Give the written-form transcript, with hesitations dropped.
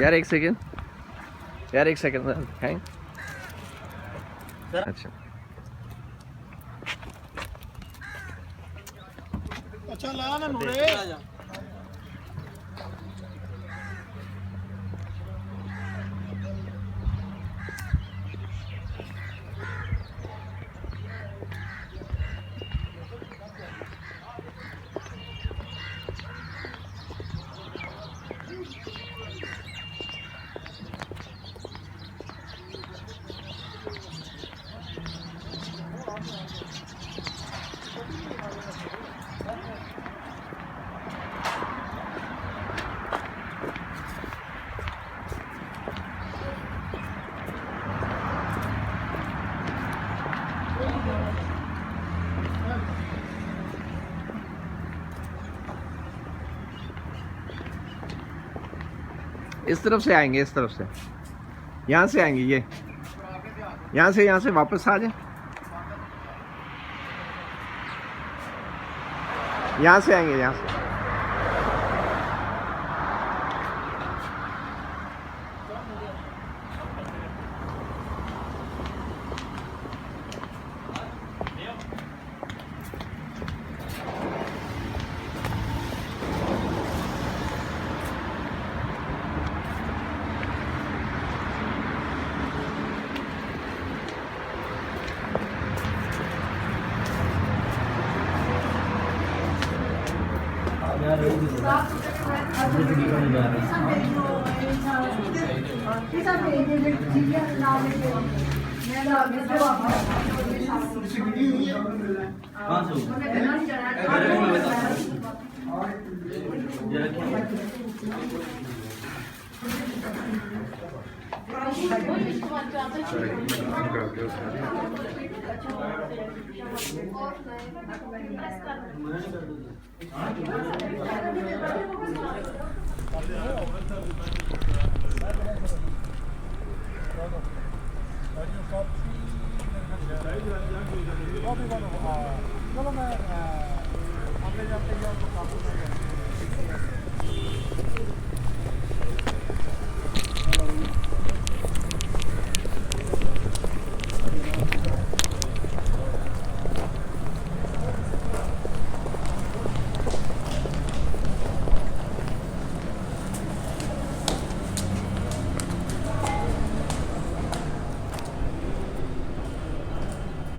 यार एक सेकेंड, यार एक सेकेंड है। अच्छा अच्छा ला ना नूरे। इस तरफ से आएंगे, इस तरफ से, यहाँ से आएंगे, ये यहाँ से वापस आ जाए, यहाँ से आएंगे, यहाँ से। चलो मैं आगे जाते ही आपको